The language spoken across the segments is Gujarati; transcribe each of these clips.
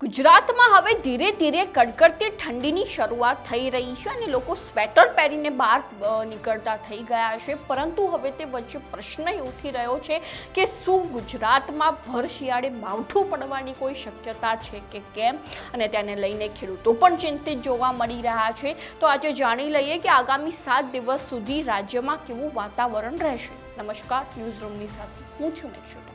ગુજરાતમાં હવે ધીરે ધીરે કડકડતી ઠંડીની શરૂઆત થઈ રહી છે અને લોકો સ્વેટર પહેરીને બહાર નીકળતા થઈ ગયા છે, પરંતુ હવે તે વચ્ચે પ્રશ્ન ઉઠી રહ્યો છે કે શું ગુજરાતમાં ભર શિયાળે માવઠું પડવાની કોઈ શક્યતા છે કે કેમ, અને તેને લઈને ખેડૂતો પણ ચિંતિત જોવા મળી રહ્યા છે। તો આજે જાણી લઈએ કે આગામી 7 દિવસ સુધી રાજ્યમાં કેવું વાતાવરણ રહેશે। નમસ્કાર, ન્યૂઝ રૂમની સાથે હું છું મેક્ષુ।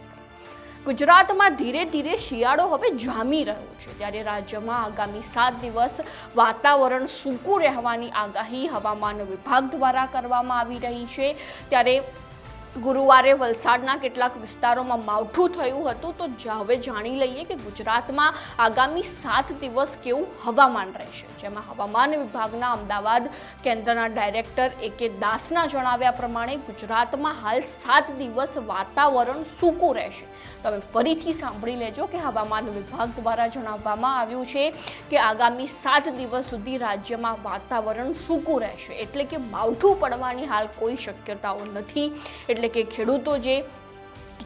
ગુજરાતમાં ધીરે ધીરે શિયાળો હવે જામી રહ્યો છે, ત્યારે રાજ્યમાં આગામી 7 દિવસ વાતાવરણ સૂકું રહેવાની આગાહી હવામાન વિભાગ દ્વારા કરવામાં આવી રહી છે। ત્યારે ગુરુવારે વલસાડના કેટલાક વિસ્તારોમાં માવઠું થયું હતું। તો હવે જાણી લઈએ કે ગુજરાતમાં આગામી 7 દિવસ કેવું હવામાન રહેશે, જેમાં હવામાન વિભાગના અમદાવાદ કેન્દ્રના ડાયરેક્ટર A.K. દાસના જણાવ્યા પ્રમાણે ગુજરાતમાં હાલ 7 દિવસ વાતાવરણ સૂકું રહેશે। તમે ફરીથી સાંભળી લેજો કે હવામાન વિભાગ દ્વારા જણાવવામાં આવ્યું છે કે આગામી 7 દિવસ સુધી રાજ્યમાં વાતાવરણ સૂકું રહેશે, એટલે કે માવઠું પડવાની હાલ કોઈ શક્યતાઓ નથી। એટલે કે ખેડૂતો જે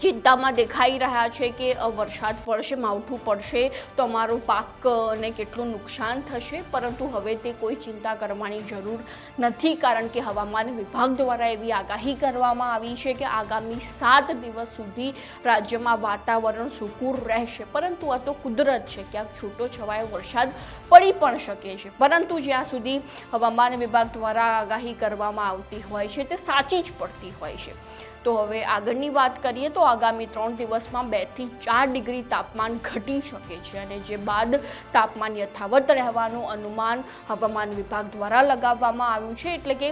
ચિંતામાં દેખાઈ રહ્યા છે કે વરસાદ પડશે, માવઠું પડશે તો અમારો પાકને કેટલું નુકસાન થશે, પરંતુ હવે તે કોઈ ચિંતા કરવાની જરૂર નથી, કારણ કે હવામાન વિભાગ દ્વારા એવી આગાહી કરવામાં આવી છે કે આગામી 7 દિવસ સુધી રાજ્યમાં વાતાવરણ સૂકું રહેશે। પરંતુ આ તો કુદરત છે, ક્યાંક છૂટો છવાયો વરસાદ પડી પણ શકે છે, પરંતુ જ્યાં સુધી હવામાન વિભાગ દ્વારા આગાહી કરવામાં આવતી હોય છે તે સાચી જ પડતી હોય છે। તો હવે આગળની વાત કરીએ તો આગામી 3 દિવસમાં 2 થી 4 ડિગ્રી તાપમાન ઘટી શકે છે, અને જે બાદ તાપમાન યથાવત રહેવાનું અનુમાન હવામાન વિભાગ દ્વારા લગાવવામાં આવ્યું છે। એટલે કે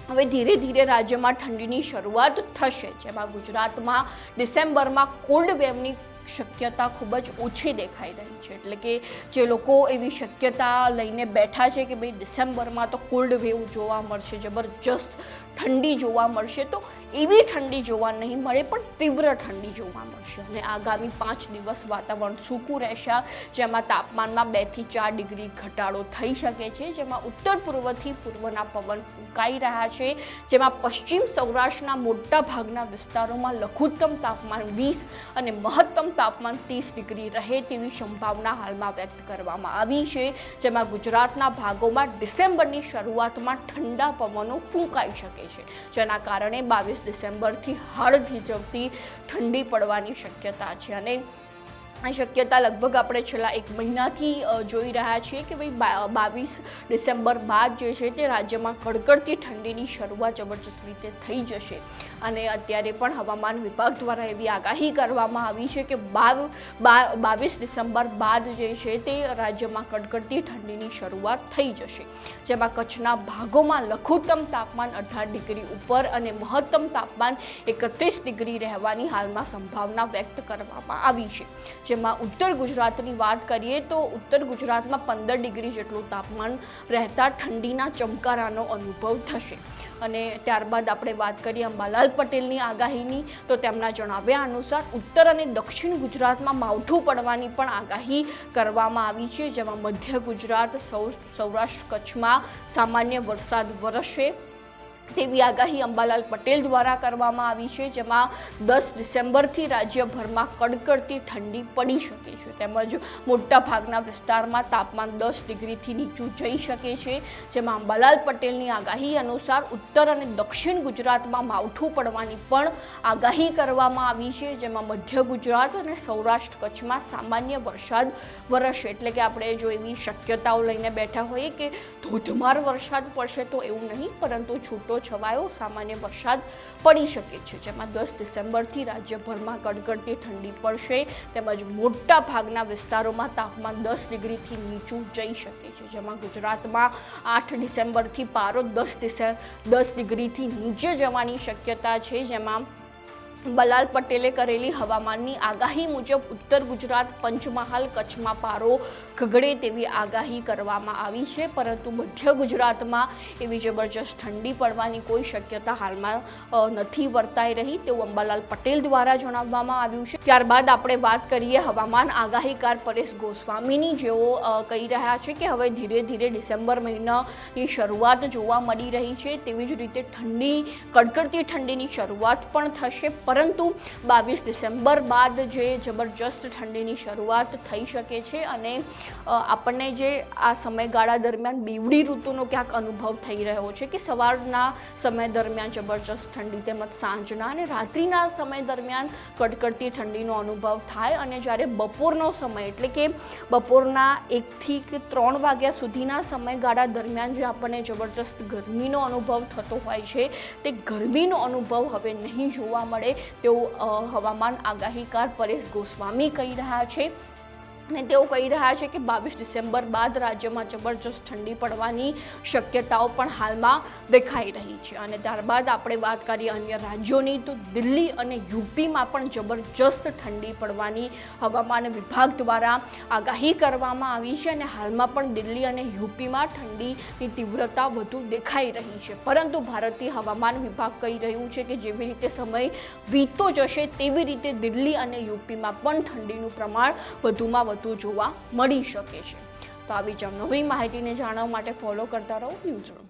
હવે ધીરે ધીરે રાજ્યમાં ઠંડીની શરૂઆત થશે, જેમાં ગુજરાતમાં ડિસેમ્બરમાં કોલ્ડ વેવની શક્યતા ખૂબ જ ઓછી દેખાઈ રહી છે। એટલે કે જે લોકો એવી શક્યતા લઈને બેઠા છે કે ભાઈ ડિસેમ્બરમાં તો કોલ્ડ વેવ જોવા મળશે, જબરજસ્ત ઠંડી જોવા મળશે, તો એવી ઠંડી જોવા નહીં મળે, પણ તીવ્ર ઠંડી જોવા મળશે। અને આગામી 5 દિવસ વાતાવરણ સૂકું રહેશે, જેમાં તાપમાનમાં 2 થી 4 ડિગ્રી ઘટાડો થઈ શકે છે, જેમાં ઉત્તર પૂર્વથી પૂર્વના પવન ફૂંકાઈ રહ્યા છે, જેમાં પશ્ચિમ સૌરાષ્ટ્રના મોટા ભાગના વિસ્તારોમાં લઘુત્તમ તાપમાન 20 અને મહત્તમ તાપમાન 30 ડિગ્રી રહે તેવી સંભાવના હાલમાં વ્યક્ત કરવામાં આવી છે, જેમાં ગુજરાતના ભાગોમાં ડિસેમ્બરની શરૂઆતમાં ઠંડા પવનો ફૂંકાઈ શકે છે, જેના કારણે 22 ડિસેમ્બરથી હાડ થીજવતી ઠંડી પડવાની શક્યતા છે। અને આ શક્યતા લગભગ આપણે છેલ્લા 1 મહિનાથી જોઈ રહ્યા છીએ કે ભાઈ 22 ડિસેમ્બર બાદ જે છે તે રાજ્યમાં કડકડતી ઠંડીની શરૂઆત જબરજસ્ત રીતે થઈ જશે। અને અત્યારે પણ હવામાન વિભાગ દ્વારા એવી આગાહી કરવામાં આવી છે કે 22 ડિસેમ્બર બાદ જે છે તે રાજ્યમાં કડકડતી ઠંડીની શરૂઆત થઈ જશે, જેમાં કચ્છના ભાગોમાં લઘુત્તમ તાપમાન 18 ડિગ્રી ઉપર અને મહત્તમ તાપમાન 31 ડિગ્રી રહેવાની હાલમાં સંભાવના વ્યક્ત કરવામાં આવી છે। જેમાં ઉત્તર ગુજરાતની વાત કરીએ તો ઉત્તર ગુજરાતમાં 15 ડિગ્રી જેટલું તાપમાન રહેતા ઠંડીના ચમકારાનો અનુભવ થશે। અને ત્યારબાદ આપણે વાત કરીએ અંબાલાલ પટેલની આગાહીની, તો તેમના જણાવ્યા અનુસાર ઉત્તર અને દક્ષિણ ગુજરાતમાં માવઠું પડવાની પણ આગાહી કરવામાં આવી છે, જેમાં મધ્ય ગુજરાત, સૌરાષ્ટ્ર, કચ્છમાં સામાન્ય વરસાદ વરસશે તેવી આગાહી અંબાલાલ પટેલ દ્વારા કરવામાં આવી છે, જેમાં 10 ડિસેમ્બરથી રાજ્યભરમાં કડકડતી ઠંડી પડી શકે છે, તેમજ મોટા ભાગના વિસ્તારમાં તાપમાન 10 ડિગ્રીથી નીચું જઈ શકે છે। જેમાં અંબાલાલ પટેલની આગાહી અનુસાર ઉત્તર અને દક્ષિણ ગુજરાતમાં માવઠું પડવાની પણ આગાહી કરવામાં આવી છે, જેમાં મધ્ય ગુજરાત અને સૌરાષ્ટ્ર, કચ્છમાં સામાન્ય વરસાદ વરસશે। એટલે કે આપણે જો એવી શક્યતાઓ લઈને બેઠા હોઈએ કે ધોધમાર વરસાદ પડશે તો એવું નહીં, પરંતુ છૂટો છવાયો સામાન્ય વરસાદ પડી શકે છે, જેમાં 10 ડિસેમ્બરથી રાજ્યભરમાં કડકડતી ઠંડી પડશે, તેમજ મોટા ભાગના વિસ્તારોમાં તાપમાન 10 ડિગ્રીથી નીચું જઈ શકે છે, જેમાં ગુજરાતમાં 8 ડિસેમ્બરથી પારો 10 ડિગ્રીથી નીચે જવાની શક્યતા છે। જેમાં અંબાલાલ પટેલે કરેલી હવામાનની આગાહી મુજબ ઉત્તર ગુજરાત, પંચમહાલ, કચ્છમાં પારો ગગડે તેવી આગાહી કરવામાં આવી છે, પરંતુ મધ્ય ગુજરાતમાં એવી જબરજસ્ત ઠંડી પડવાની કોઈ શક્યતા હાલમાં નથી વર્તાઈ રહી તેવું અંબાલાલ પટેલ દ્વારા જણાવવામાં આવ્યું છે। ત્યારબાદ આપણે વાત કરીએ હવામાન આગાહીકાર પરેશ ગોસ્વામીની, જેઓ કહી રહ્યા છે કે હવે ધીરે ધીરે ડિસેમ્બર મહિનાની શરૂઆત જોવા મળી રહી છે, તેવી જ રીતે કડકડતી ઠંડીની શરૂઆત પણ થશે, પરંતુ 22 ડિસેમ્બર બાદ જે જબરજસ્ત ઠંડીની શરૂઆત થઈ શકે છે અને આપણને જે આ સમયગાળા દરમિયાન બેવડી ઋતુનો ક્યાંક અનુભવ થઈ રહ્યો છે કે સવારના સમય દરમિયાન જબરજસ્ત ઠંડી તેમજ સાંજના અને રાત્રિના સમય દરમિયાન કડકડતી ઠંડીનો અનુભવ થાય અને જ્યારે બપોરનો સમય એટલે કે બપોરના 1 થી 3 વાગ્યા સુધીના સમયગાળા દરમિયાન જે આપણને જબરજસ્ત ગરમીનો અનુભવ થતો હોય છે તે ગરમીનો અનુભવ હવે નહીં જોવા મળે તેવું હવામાન આગાહીકાર પરેશ ગોસ્વામી કહી રહ્યા છે અને તેઓ કહી રહ્યા છે કે 22 ડિસેમ્બર બાદ રાજ્યમાં જબરજસ્ત ઠંડી પડવાની શક્યતાઓ પણ હાલમાં દેખાઈ રહી છે અને ત્યારબાદ આપણે વાત કરીએ અન્ય રાજ્યોની તો દિલ્હી અને યુપીમાં પણ જબરજસ્ત ઠંડી પડવાની હવામાન વિભાગ દ્વારા આગાહી કરવામાં આવી છે અને હાલમાં પણ દિલ્હી અને યુપીમાં ઠંડીની તીવ્રતા વધુ દેખાઈ રહી છે પરંતુ ભારતીય હવામાન વિભાગ કહી રહ્યું છે કે જેવી રીતે સમય વીતતો જશે તેવી રીતે દિલ્હી અને યુપીમાં પણ ઠંડીનું પ્રમાણ વધુમાં વધુ જોવા મળી શકે છે. તો આવી જ નવી માહિતીને જાણવા માટે ફોલો કરતા રહો ન્યૂઝરૂમ.